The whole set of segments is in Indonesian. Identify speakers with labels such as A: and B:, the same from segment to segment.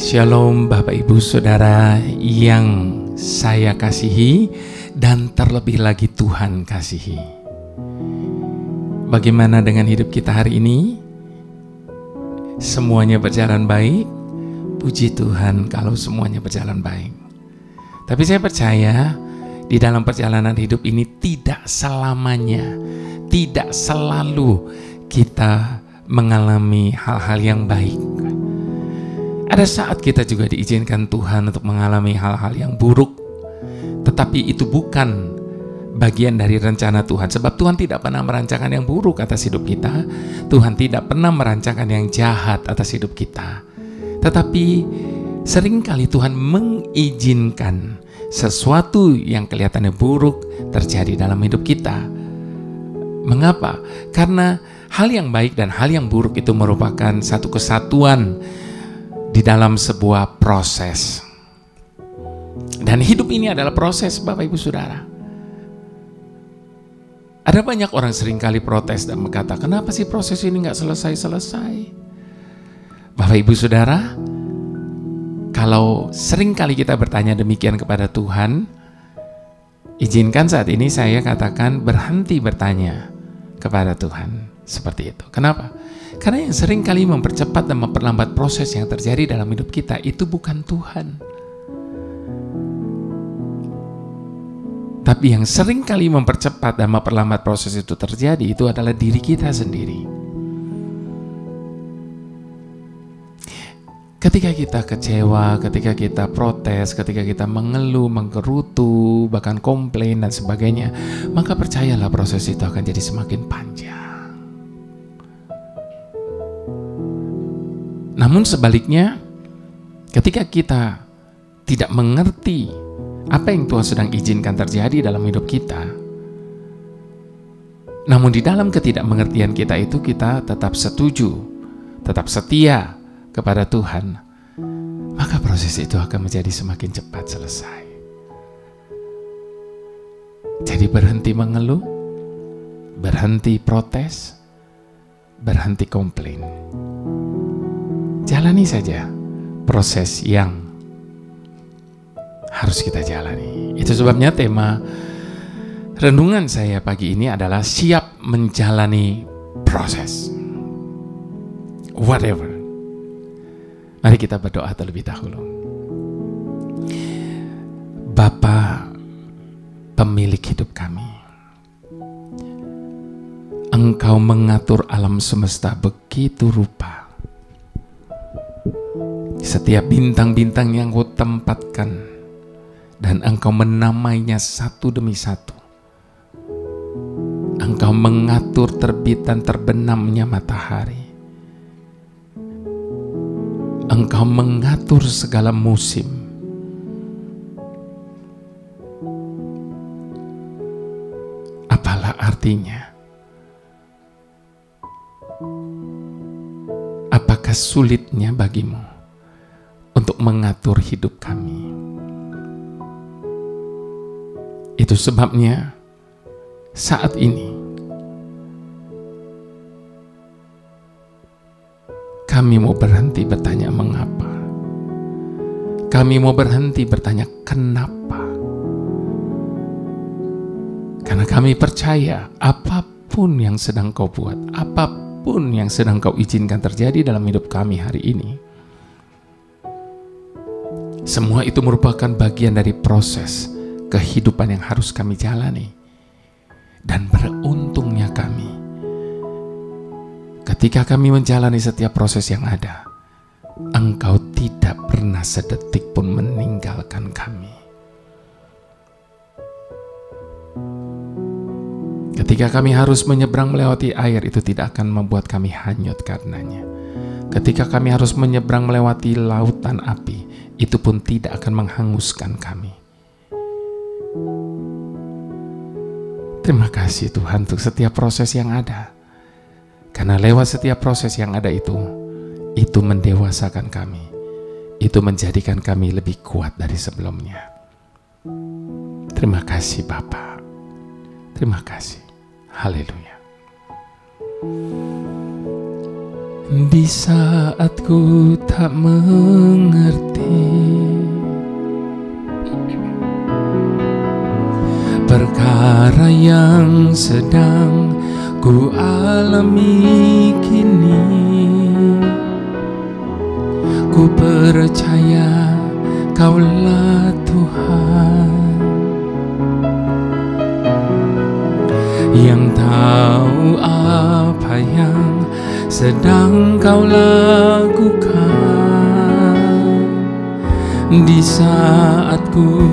A: Shalom Bapak Ibu Saudara yang saya kasihi dan terlebih lagi Tuhan kasihi. Bagaimana dengan hidup kita hari ini? Semuanya berjalan baik? Puji Tuhan kalau semuanya berjalan baik. Tapi saya percaya di dalam perjalanan hidup ini tidak selamanya, tidak selalu kita mengalami hal-hal yang baik. Ada saat kita juga diizinkan Tuhan untuk mengalami hal-hal yang buruk, tetapi itu bukan bagian dari rencana Tuhan. Sebab Tuhan tidak pernah merancangkan yang buruk atas hidup kita. Tuhan tidak pernah merancangkan yang jahat atas hidup kita. Tetapi seringkali Tuhan mengizinkan sesuatu yang kelihatannya buruk terjadi dalam hidup kita. Mengapa? Karena hal yang baik dan hal yang buruk itu merupakan satu kesatuan di dalam sebuah proses. Dan hidup ini adalah proses, Bapak Ibu Saudara. Ada banyak orang seringkali protes dan berkata, kenapa sih proses ini gak selesai-selesai? Bapak Ibu Saudara, kalau seringkali kita bertanya demikian kepada Tuhan, izinkan saat ini saya katakan berhenti bertanya kepada Tuhan seperti itu. Kenapa? Karena yang sering kali mempercepat dan memperlambat proses yang terjadi dalam hidup kita itu bukan Tuhan. Tapi yang sering kali mempercepat dan memperlambat proses itu terjadi itu adalah diri kita sendiri. Ketika kita kecewa, ketika kita protes, ketika kita mengeluh, menggerutu, bahkan komplain dan sebagainya, maka percayalah proses itu akan jadi semakin panjang. Namun sebaliknya, ketika kita tidak mengerti apa yang Tuhan sedang izinkan terjadi dalam hidup kita, namun di dalam ketidakmengertian kita itu kita tetap setuju, tetap setia kepada Tuhan, maka proses itu akan menjadi semakin cepat selesai. Jadi berhenti mengeluh, berhenti protes, berhenti komplain. Jalani saja proses yang harus kita jalani. Itu sebabnya tema renungan saya pagi ini adalah siap menjalani proses. Whatever. Mari kita berdoa terlebih dahulu. Bapa, pemilik hidup kami, Engkau mengatur alam semesta begitu rupa. Setiap bintang-bintang yang Kau tempatkan, dan Engkau menamainya satu demi satu. Engkau mengatur terbit dan terbenamnya matahari. Engkau mengatur segala musim. Apalah artinya? Apakah sulitnya bagimu untuk mengatur hidup kami? Itu sebabnya saat ini kami mau berhenti bertanya mengapa. Kami mau berhenti bertanya kenapa. Karena kami percaya apapun yang sedang Kau buat, apapun yang sedang Kau izinkan terjadi dalam hidup kami hari ini, semua itu merupakan bagian dari proses kehidupan yang harus kami jalani. Dan beruntungnya kami ketika kami menjalani setiap proses yang ada, Engkau tidak pernah sedetik pun meninggalkan kami. Ketika kami harus menyeberang melewati air, itu tidak akan membuat kami hanyut karenanya. Ketika kami harus menyeberang melewati lautan api, itu pun tidak akan menghanguskan kami. Terima kasih Tuhan untuk setiap proses yang ada. Karena lewat setiap proses yang ada itu mendewasakan kami. Itu menjadikan kami lebih kuat dari sebelumnya. Terima kasih Bapa. Terima kasih. Haleluya. Di saat ku tak mengerti perkara yang sedang ku alami kini, ku percaya Kaulah Tuhan yang tahu apa yang sedang Kau lakukan di saat ku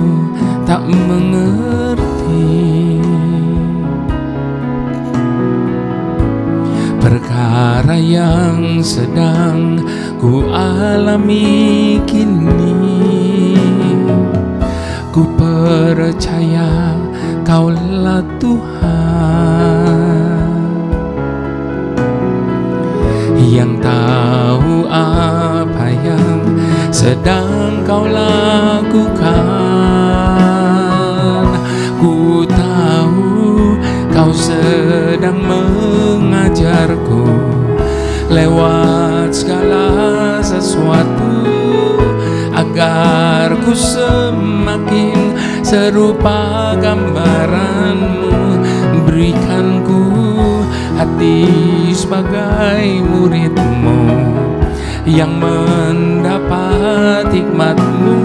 A: tak mengerti perkara yang sedang ku alami kini. Ku percaya Kaulah Tuhan yang tahu apa yang sedang Kau lakukan. Ku tahu Kau sedang mengajarku lewat segala sesuatu, agar ku semakin serupa gambaran-Mu. Berikan ku hati sebagai murid-Mu yang mendapat hikmat-Mu,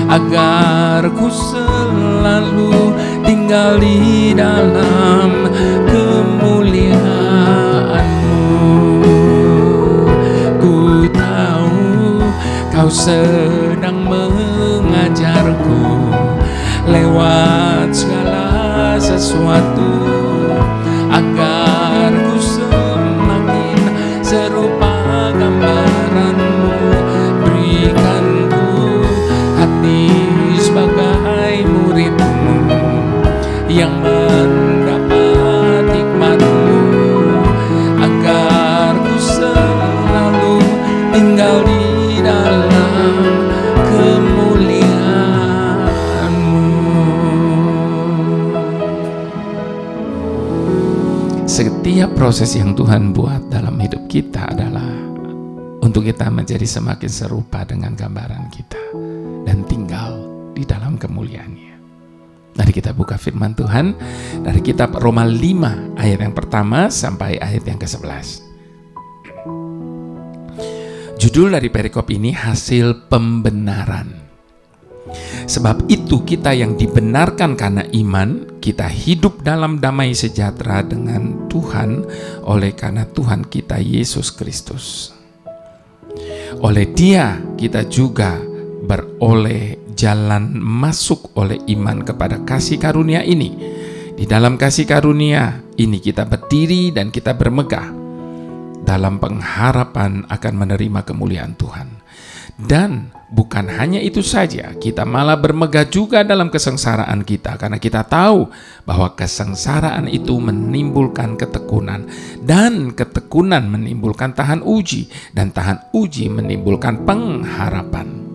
A: agar ku selalu tinggal di dalam kemuliaan-Mu. Ku tahu Kau sedang mengajarku lewat segala sesuatu, agar ku semakin serupa gambaran-Mu. Berikan ku hati sebagai murid-Mu yang mendapat hikmat-Mu, agar ku selalu tinggal di dalam kemuliaan-Mu. Setiap proses yang Tuhan buat dalam hidup kita adalah untuk kita menjadi semakin serupa dengan gambaran kita dan tinggal di dalam kemuliaan-Nya. Mari kita buka firman Tuhan dari kitab Roma 5 ayat yang pertama sampai ayat yang ke-11. Judul dari perikop ini hasil pembenaran. Sebab itu kita yang dibenarkan karena iman, kita hidup dalam damai sejahtera dengan Tuhan oleh karena Tuhan kita Yesus Kristus. Oleh Dia kita juga beroleh jalan masuk oleh iman kepada kasih karunia ini. Di dalam kasih karunia ini kita berdiri dan kita bermegah dalam pengharapan akan menerima kemuliaan Tuhan. Dan bukan hanya itu saja, kita malah bermegah juga dalam kesengsaraan kita, karena kita tahu bahwa kesengsaraan itu menimbulkan ketekunan, dan ketekunan menimbulkan tahan uji, dan tahan uji menimbulkan pengharapan.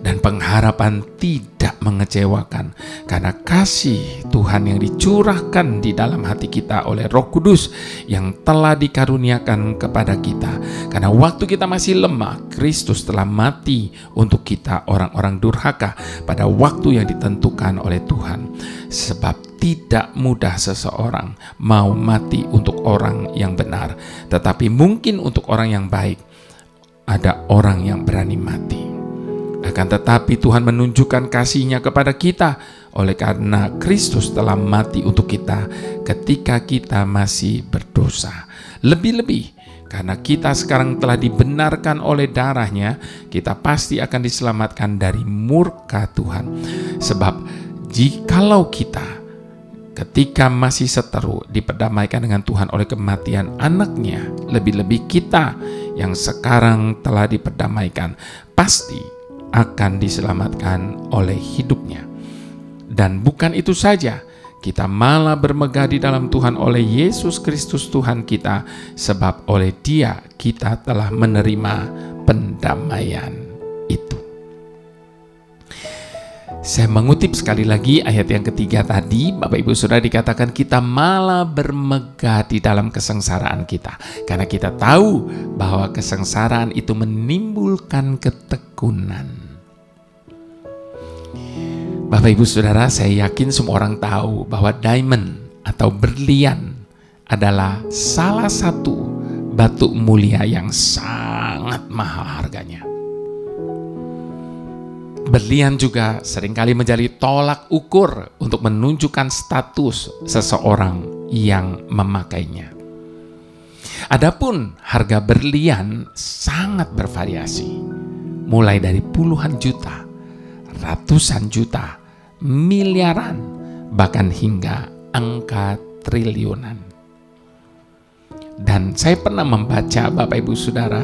A: Dan pengharapan tidak mengecewakan, karena kasih Tuhan yang dicurahkan di dalam hati kita oleh Roh Kudus yang telah dikaruniakan kepada kita. Karena waktu kita masih lemah, Kristus telah mati untuk kita orang-orang durhaka pada waktu yang ditentukan oleh Tuhan. Sebab tidak mudah seseorang mau mati untuk orang yang benar, tetapi mungkin untuk orang yang baik ada orang yang berani mati. Akan tetapi Tuhan menunjukkan kasih-Nya kepada kita oleh karena Kristus telah mati untuk kita ketika kita masih berdosa. Lebih-lebih karena kita sekarang telah dibenarkan oleh darah-Nya, kita pasti akan diselamatkan dari murka Tuhan. Sebab jikalau kita ketika masih seteru diperdamaikan dengan Tuhan oleh kematian anak-Nya, lebih-lebih kita yang sekarang telah diperdamaikan pasti akan diselamatkan oleh hidup-Nya. Dan bukan itu saja, kita malah bermegah di dalam Tuhan oleh Yesus Kristus Tuhan kita, sebab oleh Dia kita telah menerima pendamaian itu. Saya mengutip sekali lagi ayat yang ketiga tadi, Bapak Ibu Saudara, dikatakan kita malah bermegah di dalam kesengsaraan kita. Karena kita tahu bahwa kesengsaraan itu menimbulkan ketekunan. Bapak Ibu Saudara, saya yakin semua orang tahu bahwa diamond atau berlian adalah salah satu batu mulia yang sangat mahal harganya. Berlian juga seringkali menjadi tolak ukur untuk menunjukkan status seseorang yang memakainya. Adapun harga berlian sangat bervariasi, mulai dari puluhan juta, ratusan juta, miliaran, bahkan hingga angka triliunan. Dan saya pernah membaca, Bapak Ibu Saudara,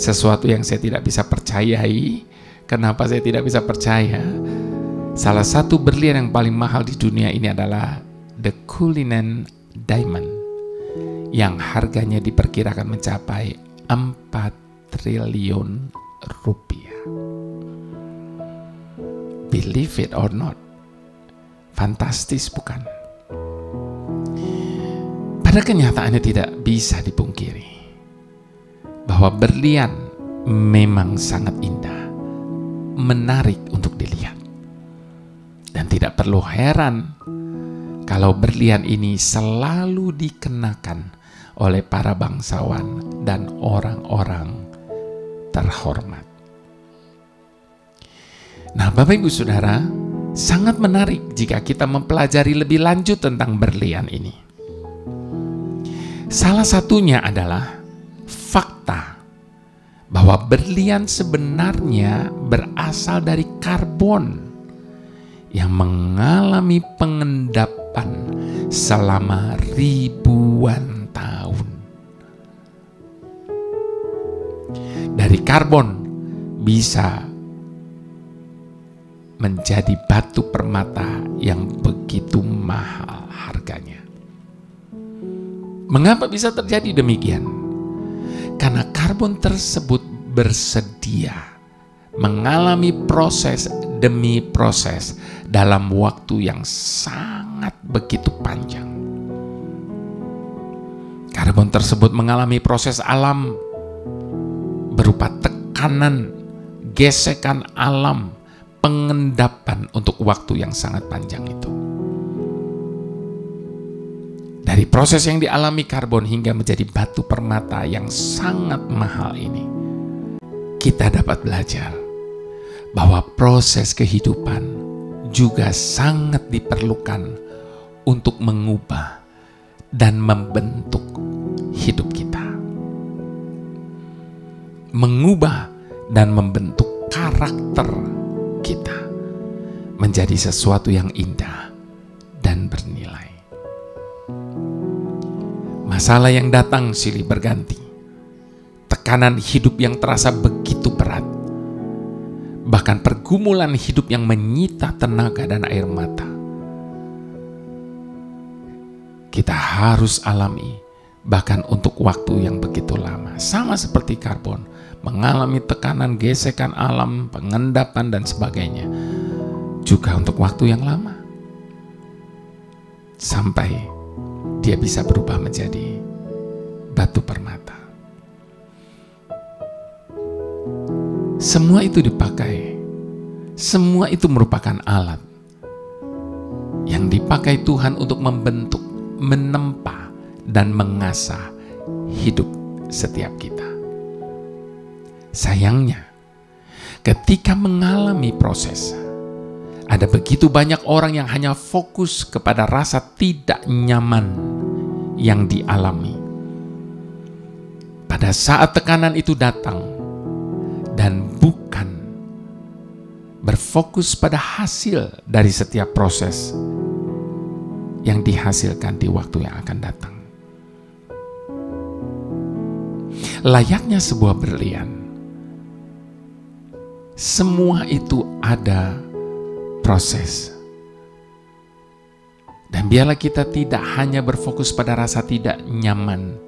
A: sesuatu yang saya tidak bisa percayai. Kenapa saya tidak bisa percaya? Salah satu berlian yang paling mahal di dunia ini adalah The Cullinan Diamond, yang harganya diperkirakan mencapai 4 triliun rupiah. Believe it or not, fantastis bukan? Pada kenyataannya tidak bisa dipungkiri bahwa berlian memang sangat indah, menarik untuk dilihat. Dan tidak perlu heran kalau berlian ini selalu dikenakan oleh para bangsawan dan orang-orang terhormat. Nah, Bapak Ibu Saudara, sangat menarik jika kita mempelajari lebih lanjut tentang berlian ini. Salah satunya adalah fakta bahwa berlian sebenarnya berasal dari karbon yang mengalami pengendapan selama ribuan tahun. Dari karbon bisa menjadi batu permata yang begitu mahal harganya. Mengapa bisa terjadi demikian? Karena karbon tersebut bersedia mengalami proses demi proses dalam waktu yang sangat begitu panjang. Karbon tersebut mengalami proses alam berupa tekanan, gesekan alam, pengendapan untuk waktu yang sangat panjang itu. Dari proses yang dialami karbon hingga menjadi batu permata yang sangat mahal ini, kita dapat belajar bahwa proses kehidupan juga sangat diperlukan untuk mengubah dan membentuk hidup kita. Mengubah dan membentuk karakter kita menjadi sesuatu yang indah dan bernilai. Masalah yang datang silih berganti, tekanan hidup yang terasa begitu berat, bahkan pergumulan hidup yang menyita tenaga dan air mata. Kita harus alami bahkan untuk waktu yang begitu lama. Sama seperti karbon, mengalami tekanan, gesekan alam, pengendapan dan sebagainya. Juga untuk waktu yang lama. Sampai dia bisa berubah menjadi batu permata. Semua itu dipakai. Semua itu merupakan alat yang dipakai Tuhan untuk membentuk, menempa, dan mengasah hidup setiap kita. Sayangnya, ketika mengalami proses, ada begitu banyak orang yang hanya fokus kepada rasa tidak nyaman yang dialami. Pada saat tekanan itu datang, dan bukan berfokus pada hasil dari setiap proses yang dihasilkan di waktu yang akan datang. Layaknya sebuah berlian, semua itu ada proses. Dan biarlah kita tidak hanya berfokus pada rasa tidak nyaman,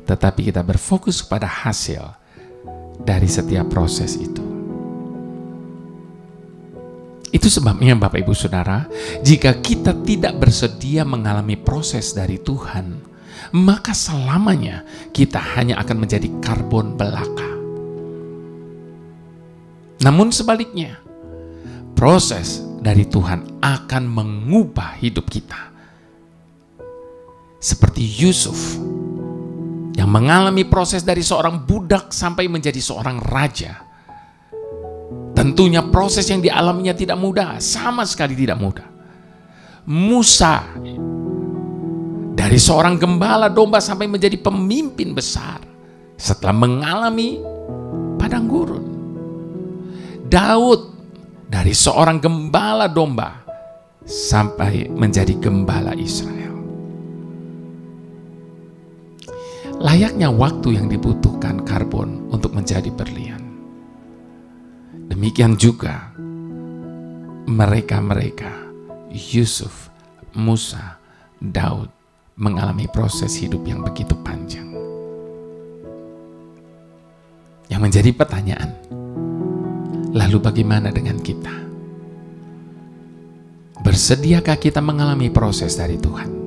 A: tetapi kita berfokus pada hasil dari setiap proses itu. Itu sebabnya Bapak Ibu Saudara, jika kita tidak bersedia mengalami proses dari Tuhan, maka selamanya kita hanya akan menjadi karbon belaka. Namun sebaliknya, proses dari Tuhan akan mengubah hidup kita. Seperti Yusuf yang mengalami proses dari seorang budak sampai menjadi seorang raja. Tentunya proses yang dialaminya tidak mudah, sama sekali tidak mudah. Musa dari seorang gembala domba sampai menjadi pemimpin besar setelah mengalami padang gurun. Daud dari seorang gembala domba sampai menjadi gembala Israel. Layaknya waktu yang dibutuhkan karbon untuk menjadi berlian. Demikian juga mereka-mereka, Yusuf, Musa, Daud, mengalami proses hidup yang begitu panjang. Yang menjadi pertanyaan, lalu bagaimana dengan kita? Bersediakah kita mengalami proses dari Tuhan?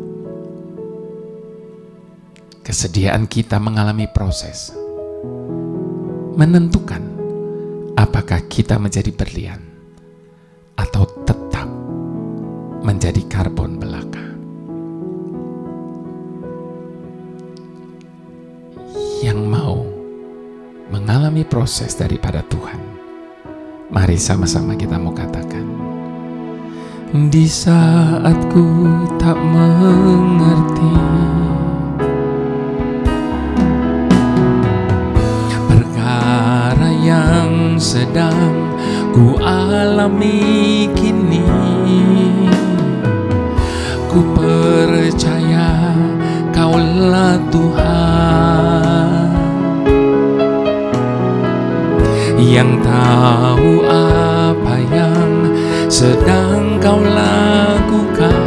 A: Kesediaan kita mengalami proses menentukan apakah kita menjadi berlian atau tetap menjadi karbon belaka. Yang mau mengalami proses daripada Tuhan, mari sama-sama kita mau katakan, di saat ku tak mengerti perkara yang sedang ku alami kini, ku percaya Kaulah Tuhan yang tahu apa yang sedang Kau lakukan.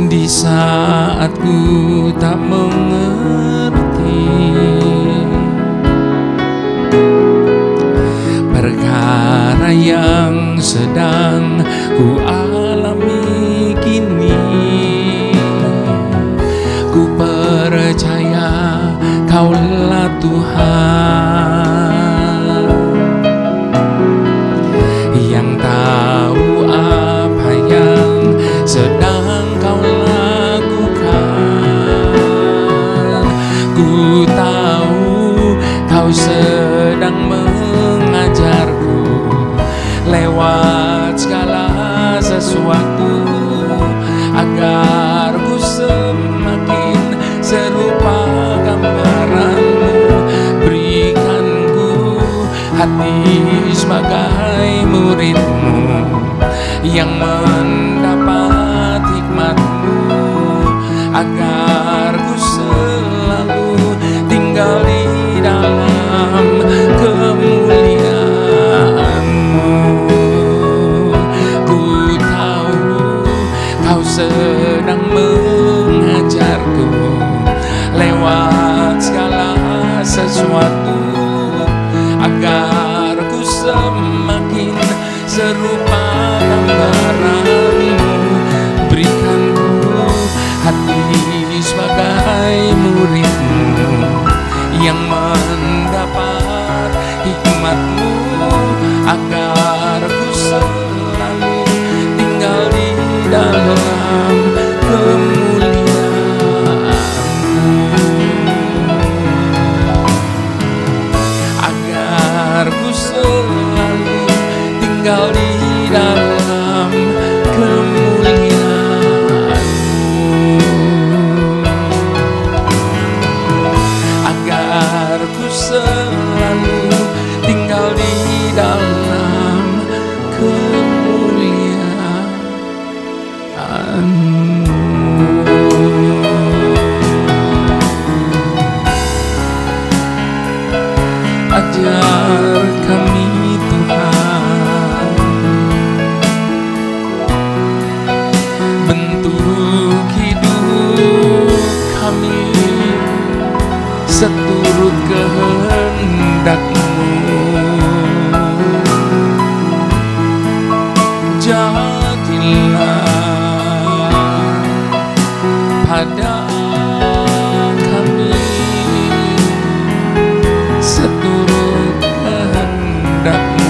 A: Di saat ku tak mengerti perkara yang sedang ku alami kini, ku percaya Kaulah Tuhan yang tahu apa yang sedang Kau lakukan. Ku tahu Kau sedang mengajarku lewat segala sesuatu, agar ku semakin serupa gambaran-Mu. Berikan ku hati sebagai murid-Mu yang mendapat hikmat-Mu, agar ku selalu tinggal di dalam kemuliaan-Mu. Ku tahu Kau sedang mengajarku lewat segala sesuatu, agar ku semakin serupa gambaran-Mu. Berikan ku hati sebagai murid-Mu yang mendapat hikmat-Mu, agar ku selalu tinggal di dalam kemuliaan-Mu, agar ku selalu tinggal di dalam kemuliaan-Mu, agar ku selalu tinggal di dalam kemuliaan-Mu. Ajar kami Tuhan, bentuk hidup kami seturut kehendak-Mu. pada kami seturut kehendak-Mu.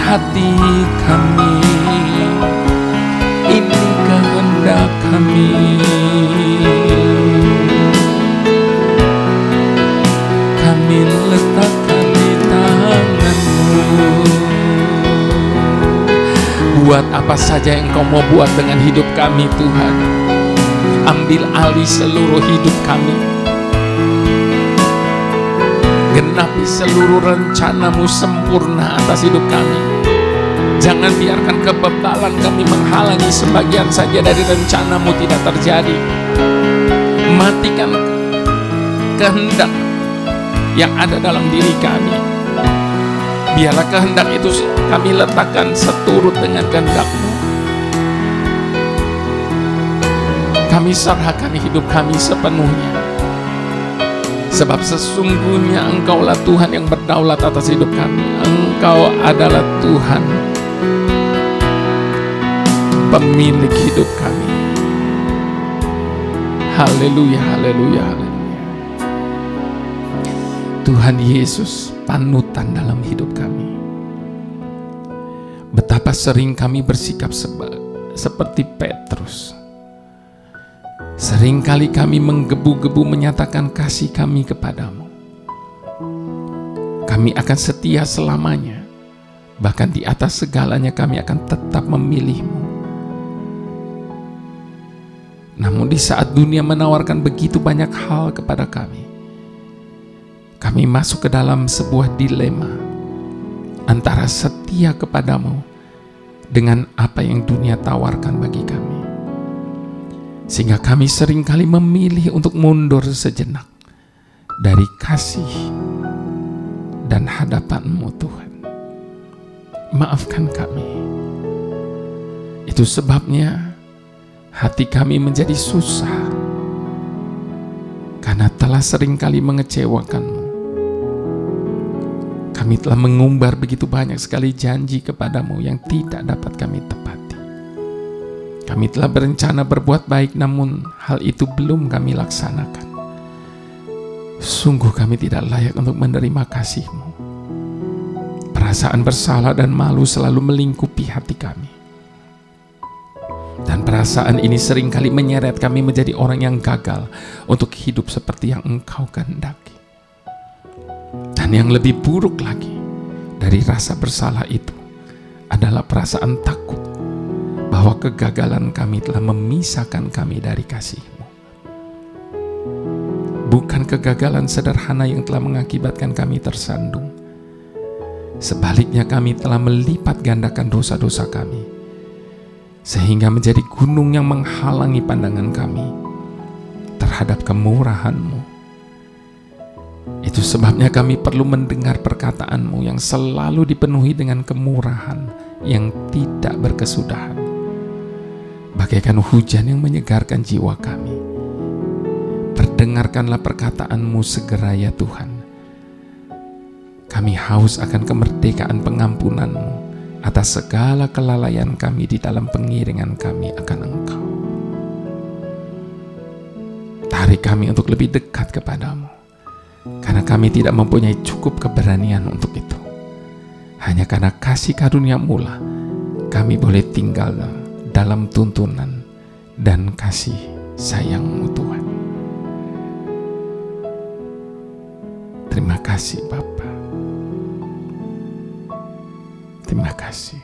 A: Hati kami, ini kehendak kami. Kami letakkan di tangan-Mu. Buat apa saja yang Engkau mau buat dengan hidup kami, Tuhan. Ambil alih seluruh hidup kami. Genapi seluruh rencana-Mu sempurna atas hidup kami. Jangan biarkan kebebalan kami menghalangi sebagian saja dari rencana-Mu tidak terjadi. Matikan kehendak yang ada dalam diri kami. Biarlah kehendak itu kami letakkan seturut dengan kehendak-Mu. Kami serahkan hidup kami sepenuhnya. Sebab sesungguhnya Engkaulah Tuhan yang berdaulat atas hidup kami. Engkau adalah Tuhan, pemilik hidup kami. Haleluya, haleluya, haleluya. Tuhan Yesus, panutan dalam hidup kami. Betapa sering kami bersikap seperti Petrus. Seringkali kami menggebu-gebu menyatakan kasih kami kepadamu. Kami akan setia selamanya. Bahkan di atas segalanya kami akan tetap memilih-Mu. Namun di saat dunia menawarkan begitu banyak hal kepada kami, kami masuk ke dalam sebuah dilema antara setia kepadamu dengan apa yang dunia tawarkan bagi kami. Sehingga kami seringkali memilih untuk mundur sejenak dari kasih dan hadapan-Mu, Tuhan. Maafkan kami. Itu sebabnya hati kami menjadi susah karena telah seringkali mengecewakan-Mu. Kami telah mengumbar begitu banyak sekali janji kepadamu yang tidak dapat kami tepati. Kami telah berencana berbuat baik, namun hal itu belum kami laksanakan. Sungguh kami tidak layak untuk menerima kasih-Mu. Perasaan bersalah dan malu selalu melingkupi hati kami. Dan perasaan ini seringkali menyeret kami menjadi orang yang gagal untuk hidup seperti yang Engkau kehendaki. Dan yang lebih buruk lagi dari rasa bersalah itu adalah perasaan takut bahwa kegagalan kami telah memisahkan kami dari kasih-Mu. Bukan kegagalan sederhana yang telah mengakibatkan kami tersandung. Sebaliknya kami telah melipat gandakan dosa-dosa kami, sehingga menjadi gunung yang menghalangi pandangan kami terhadap kemurahan-Mu. Itu sebabnya kami perlu mendengar perkataan-Mu yang selalu dipenuhi dengan kemurahan yang tidak berkesudahan. Bagaikan hujan yang menyegarkan jiwa kami. Perdengarkanlah perkataan-Mu segera ya Tuhan. Kami haus akan kemerdekaan pengampunan-Mu atas segala kelalaian kami di dalam pengiringan kami akan Engkau. Tarik kami untuk lebih dekat kepadamu, karena kami tidak mempunyai cukup keberanian untuk itu. Hanya karena kasih karunia-Mu lah kami boleh tinggal dalam tuntunan dan kasih sayang-Mu Tuhan. Terima kasih Bapa. Terima kasih.